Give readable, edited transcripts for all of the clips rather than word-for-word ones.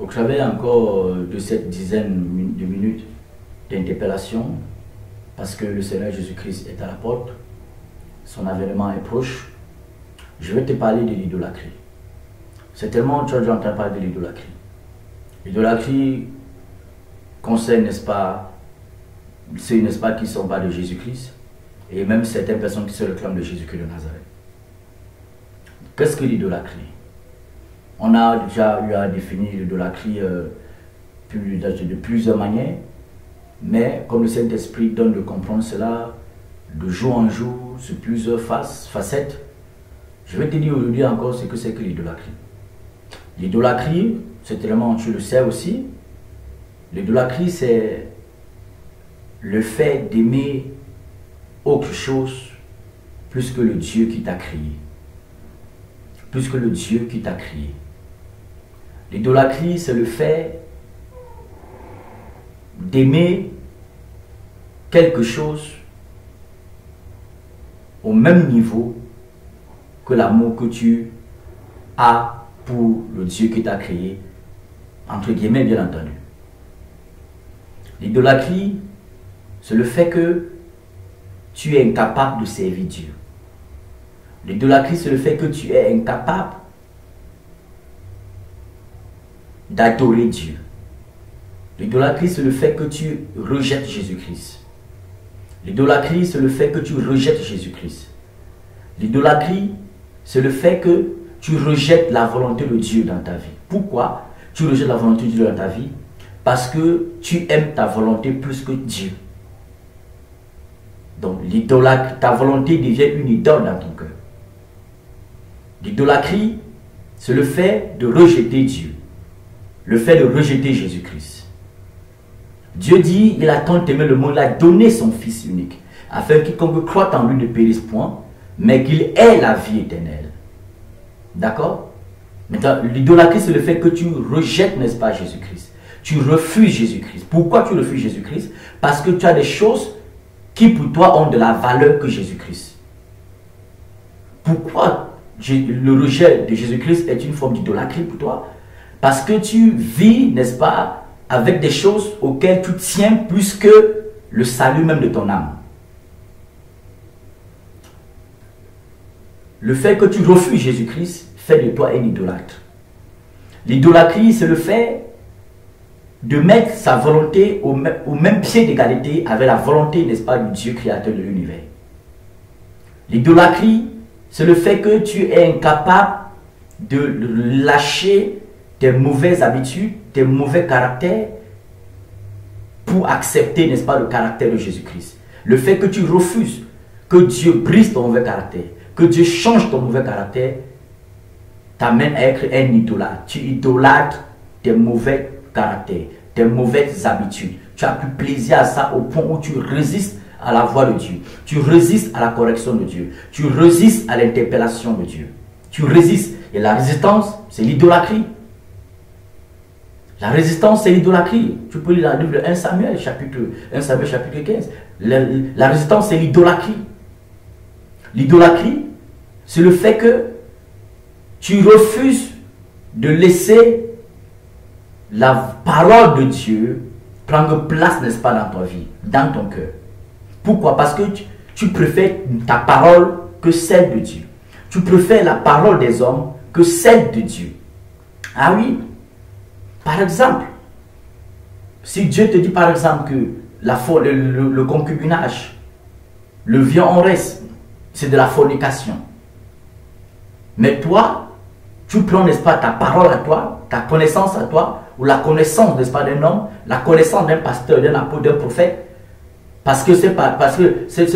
Au travers encore de cette dizaine de minutes d'interpellation, parce que le Seigneur Jésus-Christ est à la porte, son avènement est proche, je vais te parler de l'idolâtrie. Certainement, tu as déjà entendu parler de l'idolâtrie. L'idolâtrie concerne, n'est-ce pas, ceux, n'est-ce pas, qui ne sont pas de Jésus-Christ, et même certaines personnes qui se réclament de Jésus-Christ de Nazareth. Qu'est-ce que l'idolâtrie? On a déjà eu à définir l'idolâtrie de plusieurs manières, mais comme le Saint-Esprit donne de comprendre cela de jour en jour, sur plusieurs facettes, je vais te dire aujourd'hui encore ce que c'est que l'idolâtrie. L'idolâtrie, c'est tellement, tu le sais aussi, l'idolâtrie c'est le fait d'aimer autre chose plus que le Dieu qui t'a créé. Plus que le Dieu qui t'a créé. L'idolâtrie, c'est le fait d'aimer quelque chose au même niveau que l'amour que tu as pour le Dieu qui t'a créé, entre guillemets bien entendu. L'idolâtrie, c'est le fait que tu es incapable de servir Dieu. L'idolâtrie, c'est le fait que tu es incapable d'adorer Dieu. L'idolâtrie, c'est le fait que tu rejettes Jésus-Christ. L'idolâtrie, c'est le fait que tu rejettes Jésus-Christ. L'idolâtrie, c'est le fait que tu rejettes la volonté de Dieu dans ta vie. Pourquoi tu rejettes la volonté de Dieu dans ta vie? Parce que tu aimes ta volonté plus que Dieu. Donc, l'idolâtrie, ta volonté devient une idole dans ton cœur. L'idolâtrie, c'est le fait de rejeter Dieu. Le fait de rejeter Jésus-Christ. Dieu dit, il a tant aimé le monde, il a donné son Fils unique, afin que quiconque croit en lui ne périsse point, mais qu'il ait la vie éternelle. D'accord? Maintenant, l'idolâtrie, c'est le fait que tu rejettes, n'est-ce pas, Jésus-Christ. Tu refuses Jésus-Christ. Pourquoi tu refuses Jésus-Christ? Parce que tu as des choses qui pour toi ont de la valeur que Jésus-Christ. Pourquoi le rejet de Jésus-Christ est une forme d'idolâtrie pour toi? Parce que tu vis, n'est-ce pas, avec des choses auxquelles tu tiens plus que le salut même de ton âme. Le fait que tu refuses Jésus-Christ fait de toi un idolâtre. L'idolâtrie, c'est le fait de mettre sa volonté au même pied d'égalité avec la volonté, n'est-ce pas, du Dieu créateur de l'univers. L'idolâtrie, c'est le fait que tu es incapable de lâcher tes mauvaises habitudes, tes mauvais caractères pour accepter, n'est-ce pas, le caractère de Jésus-Christ. Le fait que tu refuses que Dieu brise ton mauvais caractère, que Dieu change ton mauvais caractère, t'amène à être un idolâtre. Tu idolâtres tes mauvais caractères, tes mauvaises habitudes. Tu as plus plaisir à ça au point où tu résistes à la voix de Dieu. Tu résistes à la correction de Dieu. Tu résistes à l'interpellation de Dieu. Tu résistes. Et la résistance, c'est l'idolâtrie. La résistance, c'est l'idolâtrie. Tu peux lire la Bible de 1 Samuel chapitre 15. La résistance, c'est l'idolâtrie. L'idolâtrie, c'est le fait que tu refuses de laisser la parole de Dieu prendre place, n'est-ce pas, dans ta vie, dans ton cœur. Pourquoi? Parce que tu préfères ta parole que celle de Dieu. Tu préfères la parole des hommes que celle de Dieu. Ah oui. Par exemple, si Dieu te dit par exemple que le concubinage, le viol en reste, c'est de la fornication. Mais toi, tu prends, n'est-ce pas, ta parole à toi, ta connaissance à toi, ou la connaissance, n'est-ce pas, d'un homme, la connaissance d'un pasteur, d'un apôtre, d'un prophète, parce que ce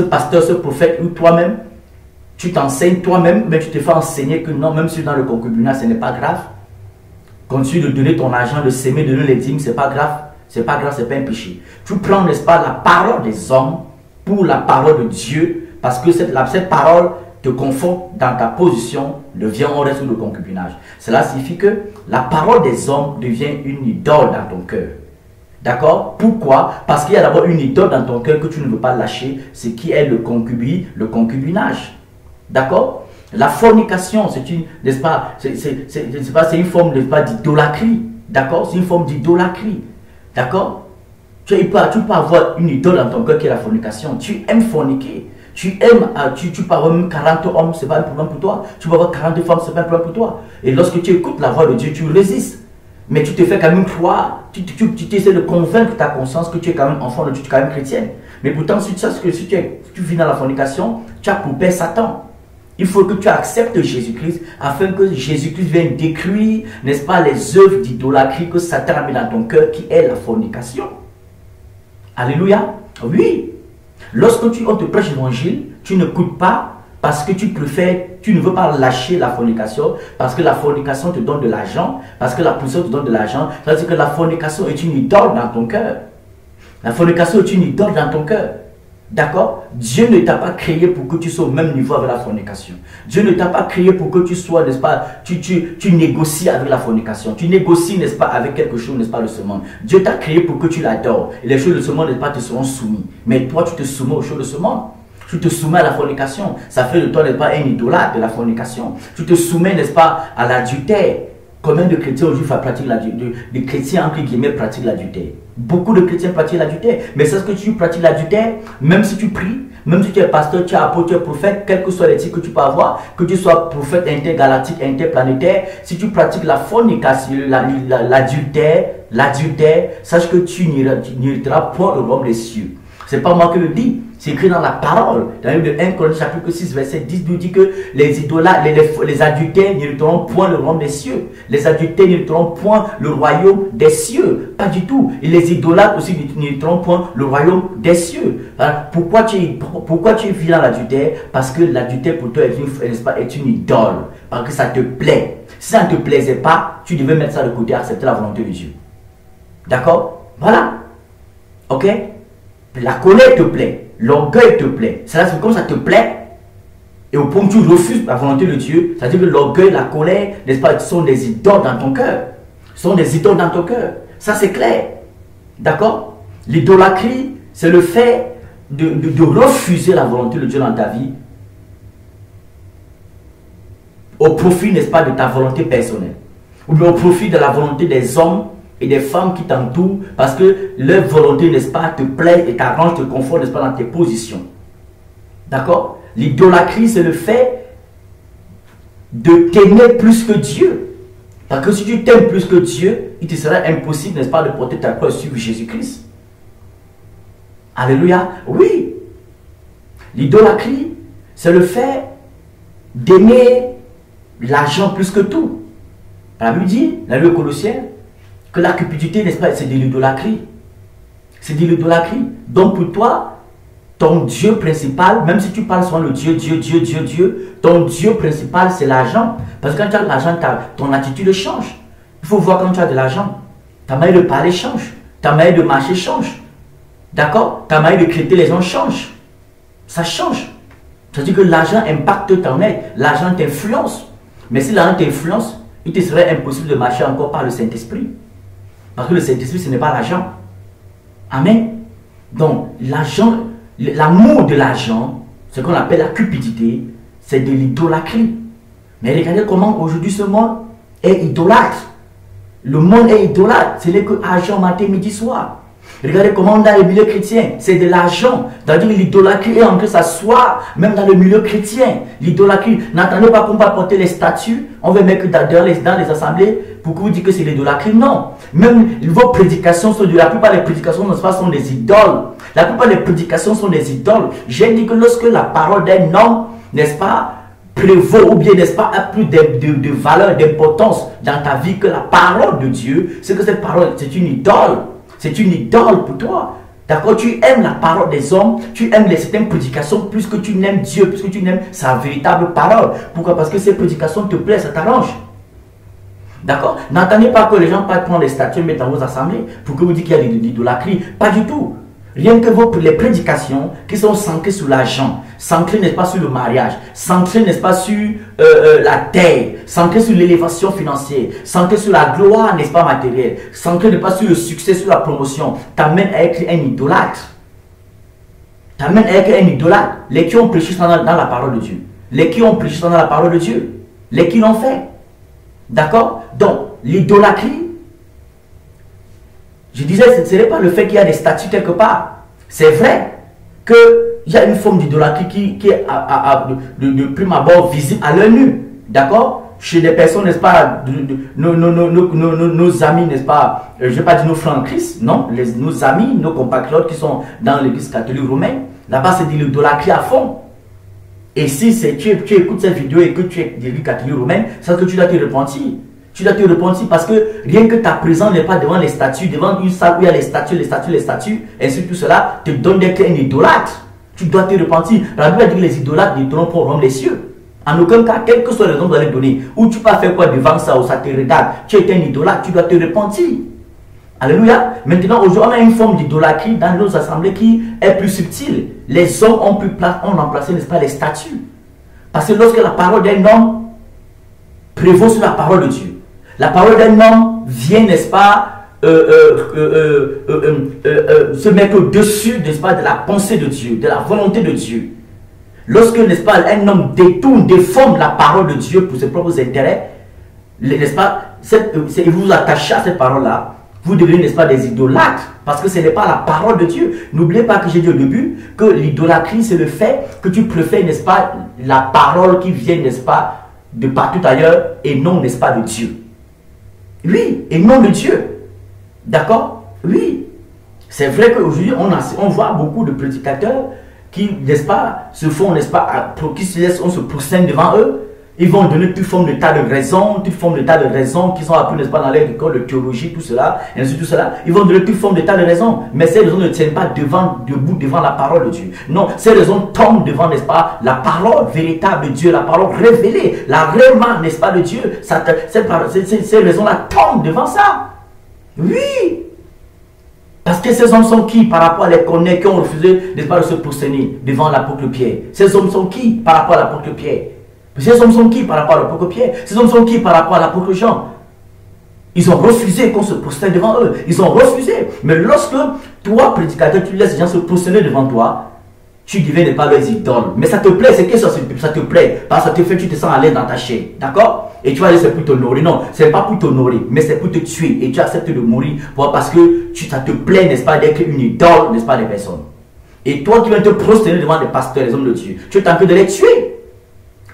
pasteur, ce prophète, ou toi-même, tu t'enseignes toi-même, mais tu te fais enseigner que non, même si dans le concubinage, ce n'est pas grave. Continue de donner ton argent, de s'aimer, de donner les dîmes, c'est pas grave. C'est pas grave, c'est pas un péché. Tu prends, n'est-ce pas, la parole des hommes pour la parole de Dieu, parce que cette parole te conforte dans ta position de viol en reste ou de concubinage. Cela signifie que la parole des hommes devient une idole dans ton cœur. D'accord? Pourquoi? Parce qu'il y a d'abord une idole dans ton cœur que tu ne veux pas lâcher, ce qui est le concubinage. D'accord? La fornication, c'est une, n'est-ce pas, c'est une forme, n'est-ce pas, d'idolâtrie. D'accord? C'est une forme d'idolâtrie. D'accord? Tu peux avoir une idole dans ton cœur qui est la fornication. Tu aimes forniquer. Tu aimes, tu peux avoir même 40 hommes, ce n'est pas un problème pour toi. Tu peux avoir 40 femmes, ce n'est pas un problème pour toi. Et lorsque tu écoutes la voix de Dieu, tu résistes. Mais tu te fais quand même croire, tu essaies de convaincre ta conscience que tu es quand même enfant de Dieu, tu es quand même chrétienne. Mais pourtant, si tu vis dans la fornication, tu as pour père Satan. Il faut que tu acceptes Jésus-Christ afin que Jésus-Christ vienne détruire, n'est-ce pas, les œuvres d'idolâtrie que Satan a mis dans ton cœur, qui est la fornication. Alléluia. Oui. Lorsque on te prêche l'évangile, tu n'écoutes pas parce que tu ne veux pas lâcher la fornication, parce que la fornication te donne de l'argent, parce que la puissance te donne de l'argent. C'est-à-dire que la fornication est une idole dans ton cœur. La fornication est une idole dans ton cœur. D'accord? Dieu ne t'a pas créé pour que tu sois au même niveau avec la fornication. Dieu ne t'a pas créé pour que tu sois, n'est-ce pas, tu négocies avec la fornication. Tu négocies, n'est-ce pas, avec quelque chose, n'est-ce pas, de ce monde. Dieu t'a créé pour que tu l'adores. Et les choses de ce monde, n'est-ce pas, te seront soumises. Mais toi, tu te soumets aux choses de ce monde. Tu te soumets à la fornication. Ça fait de toi, n'est-ce pas, un idolâtre de la fornication. Tu te soumets, n'est-ce pas, à l'adultère. Combien de chrétiens aujourd'hui pratiquent l'adultère? Des chrétiens, entre guillemets, pratiquent l'adultère. Beaucoup de chrétiens pratiquent l'adultère. Mais c'est ce que tu pratiques l'adultère, même si tu pries, même si tu es pasteur, tu es apôtre, tu es prophète, quels que soient les titres que tu peux avoir, que tu sois prophète intergalactique, interplanétaire, si tu pratiques la fornication, l'adultère, sache que tu n'hériteras point le royaume des cieux. C'est pas moi qui le dis. C'est écrit dans la parole. Dans le livre de 1 Corinthiens chapitre 6 verset 10 nous dit que les idolâtres, les adultères n'hériteront point le royaume des cieux. Les adultères n'hériteront point le royaume des cieux. Pas du tout. Et les idolâtres aussi n'hériteront point le royaume des cieux. Alors, pourquoi tu vis dans l'adultère? Parce que l'adultère pour toi est une idole. Parce que ça te plaît. Si ça ne te plaisait pas, tu devais mettre ça de côté et accepter la volonté de Dieu. D'accord? Voilà. Ok? La colère te plaît. L'orgueil te plaît. C'est comme ça te plaît. Et au point où tu refuses la volonté de Dieu, c'est-à-dire que l'orgueil, la colère, n'est-ce pas, sont des idoles dans ton cœur. Sont des idoles dans ton cœur. Ça, c'est clair. D'accord? L'idolâtrie, c'est le fait de refuser la volonté de Dieu dans ta vie au profit, n'est-ce pas, de ta volonté personnelle. Ou bien au profit de la volonté des hommes et des femmes qui t'entourent, parce que leur volonté, n'est-ce pas, te plaît et t'arrange, te conforte, n'est-ce pas, dans tes positions. D'accord? L'idolâtrie, c'est le fait de t'aimer plus que Dieu. Parce que si tu t'aimes plus que Dieu, il te sera impossible, n'est-ce pas, de porter ta croix et suivre Jésus-Christ. Alléluia. Oui. L'idolâtrie, c'est le fait d'aimer l'argent plus que tout. La Bible dit, la Bible Colossiens, que la cupidité, n'est-ce pas, c'est de l'idolâtrie. C'est de l'idolâtrie. Donc pour toi, ton Dieu principal, même si tu parles souvent de Dieu, ton Dieu principal, c'est l'argent. Parce que quand tu as de l'argent, ton attitude change. Il faut voir quand tu as de l'argent. Ta manière de parler change. Ta manière de marcher change. D'accord? Ta manière de traiter les gens change. Ça change. C'est-à-dire que l'argent impacte ton être. L'argent t'influence. Mais si l'argent t'influence, il te serait impossible de marcher encore par le Saint-Esprit. Parce que le Saint-Esprit, ce n'est pas l'argent. Amen. Donc, l'argent, l'amour de l'argent, ce qu'on appelle la cupidité, c'est de l'idolâtrie. Mais regardez comment aujourd'hui ce monde est idolâtre. Le monde est idolâtre. Ce n'est que argent, matin, midi, soir. Regardez comment dans le milieu chrétien, c'est de l'argent. C'est-à-dire que l'idolâtrie est en train de s'asseoir, même dans le milieu chrétien. L'idolâtrie, n'attendez pas qu'on va porter les statues, on va mettre dans les assemblées pour que vous dites que c'est l'idolâtrie. Non. Même vos prédications sont la plupart des prédications sont des idoles. La plupart des prédications sont des idoles. J'ai dit que lorsque la parole d'un homme, n'est-ce pas, prévaut ou bien, n'est-ce pas, a plus de valeur, d'importance dans ta vie que la parole de Dieu, c'est que cette parole, c'est une idole. C'est une idole pour toi. D'accord? Tu aimes la parole des hommes, tu aimes certaines prédications plus que tu n'aimes Dieu, plus que tu n'aimes sa véritable parole. Pourquoi? Parce que ces prédications te plaisent, ça t'arrange. D'accord? N'attendez pas que les gens partent prendre les statues et mettre dans vos assemblées pour que vous dites qu'il y a de l'idolâtrie. Pas du tout. Rien que les prédications qui sont centrées sur l'argent, centrées, n'est-ce pas, sur le mariage, centrées, n'est-ce pas, sur la terre, centrées sur l'élévation financière, centrées sur la gloire, n'est-ce pas, matérielle, centrées, n'est-ce pas, sur le succès, sur la promotion, t'amènent à être un idolâtre. T'amènent à être un idolâtre. Les qui ont prêché ça dans la parole de Dieu. Les qui ont prêché ça dans la parole de Dieu. Les qui l'ont fait. D'accord? Donc, l'idolâtrie, Je disais, ce n'est pas le fait qu'il y a des statues quelque part. C'est vrai qu'il y a une forme d'idolâtrie qui est de prime abord visible à l'œil nu. D'accord? Chez des personnes, n'est-ce pas, nos amis, n'est-ce pas, je ne vais pas dire nos frères en Christ, non, nos amis, nos compatriotes qui sont dans l'église catholique romaine, là-bas c'est de l'idolâtrie à fond. Et si tu écoutes cette vidéo et que tu es de l'église catholique romaine, c'est que tu dois te repentir. Tu dois te repentir parce que rien que ta présence n'est pas devant les statues, devant une salle où il y a les statues, ainsi tout cela te donne d'être un idolâtre. Tu dois te repentir. La Bible dit que les idolâtres ne tromperont pas les cieux. En aucun cas, quelle que soit la raison que vous allez donner, ou tu peux faire quoi devant ça, ou ça te regarde, tu es un idolâtre, tu dois te repentir. Alléluia. Maintenant, aujourd'hui, on a une forme d'idolâtrie dans nos assemblées qui est plus subtile. Les hommes ont remplacé, n'est-ce pas, les statues. Parce que lorsque la parole d'un homme prévaut sur la parole de Dieu, la parole d'un homme vient, n'est-ce pas, se mettre au-dessus, n'est-ce pas, de la pensée de Dieu, de la volonté de Dieu. Lorsque, n'est-ce pas, un homme déforme la parole de Dieu pour ses propres intérêts, n'est-ce pas, vous vous attachez à cette parole-là, vous devenez, n'est-ce pas, des idolâtres, parce que ce n'est pas la parole de Dieu. N'oubliez pas que j'ai dit au début que l'idolâtrie, c'est le fait que tu préfères, n'est-ce pas, la parole qui vient, n'est-ce pas, de partout ailleurs, et non, n'est-ce pas, de Dieu. Oui, et non de Dieu. D'accord? Oui. C'est vrai qu'aujourd'hui, on voit beaucoup de prédicateurs qui, n'est-ce pas, se font, n'est-ce pas, qui se laissent, on se prosterne devant eux. Ils vont donner toute forme de tas de raisons, qu'ils ont appris, n'est-ce pas, dans l'école de théologie, tout cela, et ainsi tout cela. Ils vont donner toute forme de tas de raisons. Mais ces raisons ne tiennent pas debout devant la parole de Dieu. Non, ces raisons tombent devant, n'est-ce pas, la parole véritable de Dieu, la parole révélée, la réma, n'est-ce pas, de Dieu. Ces raisons-là tombent devant ça. Oui. Parce que ces hommes sont qui par rapport à les connaître qui ont refusé, n'est-ce pas, de se prosterner devant l'apôtre Pierre? Ces hommes sont qui par rapport à l'apôtre Pierre? Ces hommes sont qui par rapport à l'apôtre Pierre? Ces hommes sont qui par rapport à l'apôtre Jean? Ils ont refusé qu'on se prosterne devant eux. Ils ont refusé. Mais lorsque toi, prédicateur, tu laisses les gens se prosterner devant toi, tu deviens, n'est pas, leurs idoles. Mais ça te plaît, c'est que ça te plaît. Parce que ça te fait, tu te sens à l'aise dans ta chair. D'accord? Et tu vas dire c'est pour t'honorer. Non, c'est pas pour t'honorer, mais c'est pour te tuer. Et tu acceptes de mourir parce que ça te plaît, n'est-ce pas, d'être une idole, n'est-ce pas, des personnes. Et toi qui viens te prosterner devant les pasteurs, les hommes de Dieu, tu es en train de les tuer.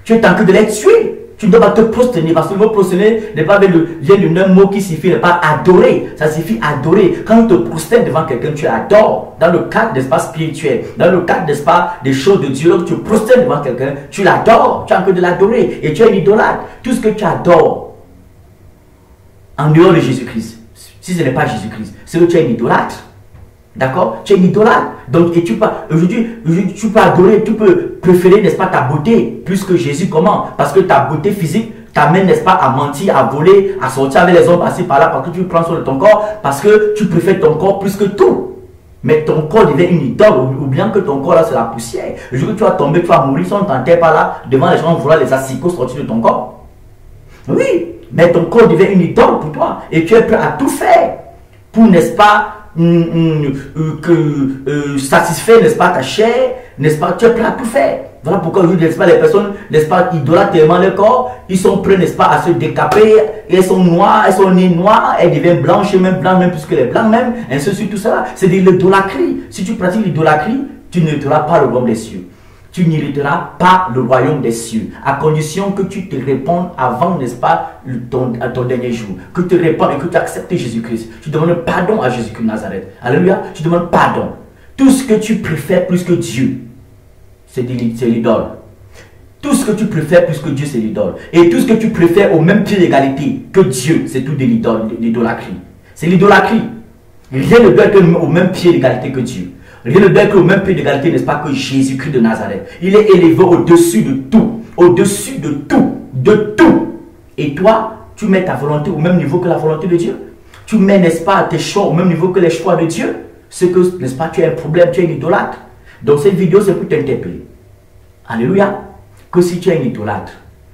Tu es en train de les tuer. Tu ne dois pas te prosterner parce que le mot prosterner n'est pas vient du même mot qui signifie n'est pas adorer. Ça signifie adorer. Quand tu te prosternes devant quelqu'un, tu adores. Dans le cadre d'espace spirituel, dans le cadre d'espace des choses de Dieu, lorsque tu te prosternes devant quelqu'un, tu l'adores. Tu es en train de l'adorer et tu es un idolâtre. Tout ce que tu adores en dehors de Jésus-Christ, si ce n'est pas Jésus-Christ, c'est que tu es un idolâtre. D'accord? Tu es un idolâtre. Donc, et aujourd'hui, tu peux adorer, tu peux préférer, n'est-ce pas, ta beauté plus que Jésus. Comment? Parce que ta beauté physique t'amène, n'est-ce pas, à mentir, à voler, à sortir avec les hommes passer par là, parce que tu prends soin de ton corps, parce que tu préfères ton corps plus que tout. Mais ton corps devient une idole, ou bien que ton corps là c'est la poussière. Le jour où tu vas tomber, tu vas mourir, si on ne t'enterre pas là, devant les gens, vouloir les assicots sortir de ton corps. Oui, mais ton corps devient une idole pour toi, et tu es prêt à tout faire pour, n'est-ce pas, satisfaire, n'est-ce pas, ta chair, n'est-ce pas, tu es prêt à tout faire. Voilà pourquoi aujourd'hui, n'est-ce pas, les personnes, n'est-ce pas, idolâtrent tellement leur corps, ils sont prêts, n'est-ce pas, à se décaper, et elles sont noires, elles sont nées noires, elles deviennent blanches, même blancs, même plus que les blancs même, ainsi de suite, tout cela. C'est de l'idolâtrie. Si tu pratiques l'idolâtrie, tu n'hériteras pas le royaume des cieux. Tu n'hériteras pas le royaume des cieux, à condition que tu te répondes avant, n'est-ce pas, à ton dernier jour. Que tu te répondes et que tu acceptes Jésus-Christ. Tu demandes pardon à Jésus-Christ de Nazareth. Alléluia. Tu demandes pardon. Tout ce que tu préfères plus que Dieu, c'est l'idole. Tout ce que tu préfères plus que Dieu, c'est l'idole. Et tout ce que tu préfères au même pied d'égalité que Dieu, c'est tout de l'idolâtrie. C'est l'idolâtrie. Rien ne doit être au même pied d'égalité que Dieu. Rien ne doit être au même pied d'égalité, n'est-ce pas, que Jésus-Christ de Nazareth. Il est élevé au-dessus de tout. Au-dessus de tout. De tout. Et toi, tu mets ta volonté au même niveau que la volonté de Dieu. Tu mets, n'est-ce pas, tes choix au même niveau que les choix de Dieu. C'est que, n'est-ce pas, tu as un problème, tu es un idolâtre. Donc cette vidéo, c'est pour t'interpeller. Alléluia. Que si tu es un idolâtre,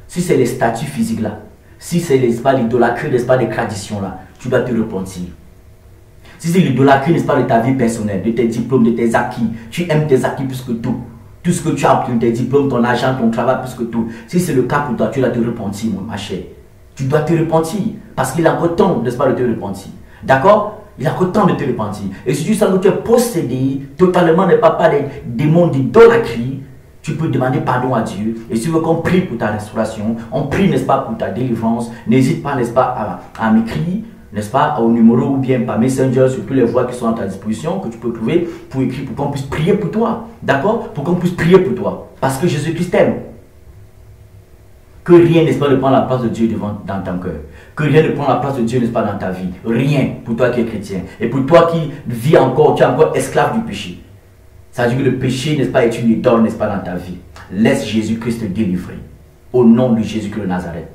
si c'est les statuts physiques là, si c'est, n'est-ce pas, l'idolâtrie, n'est-ce pas, des traditions là, tu dois te repentir. Si c'est l'idolâtrie, n'est-ce pas, de ta vie personnelle, de tes diplômes, de tes acquis, tu aimes tes acquis plus que tout. Tout ce que tu as obtenu, tes diplômes, ton argent, ton travail plus que tout. Si c'est le cas pour toi, tu dois te repentir, ma chère. Tu dois te repentir. Parce qu'il a encore temps, n'est-ce pas, de te repentir. D'accord? Il a le temps de te repentir. Et si tu sens que tu es possédé totalement, n'est pas par des démons d'idolâtrie, tu peux demander pardon à Dieu. Et si tu veux qu'on prie pour ta restauration, on prie, n'est-ce pas, pour ta délivrance, n'hésite pas, n'est-ce pas, à m'écrire, n'est-ce pas, au numéro ou bien par Messenger, sur toutes les voies qui sont à ta disposition, que tu peux trouver pour écrire, pour qu'on puisse prier pour toi. D'accord? Pour qu'on puisse prier pour toi. Parce que Jésus-Christ t'aime. Que rien, n'est-ce pas, ne prend la place de Dieu dans ton cœur. Que rien ne prend la place de Dieu, n'est-ce pas, dans ta vie. Rien pour toi qui es chrétien. Et pour toi qui vis encore, tu es encore esclave du péché. Ça veut dire que le péché, n'est-ce pas, est une idole, n'est-ce pas, dans ta vie. Laisse Jésus-Christ te délivrer. Au nom de Jésus-Christ de Nazareth.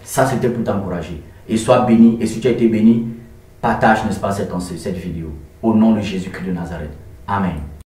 Ça, c'était pour t'encourager. Et sois béni. Et si tu as été béni, partage, n'est-ce pas, cette vidéo. Au nom de Jésus-Christ de Nazareth. Amen.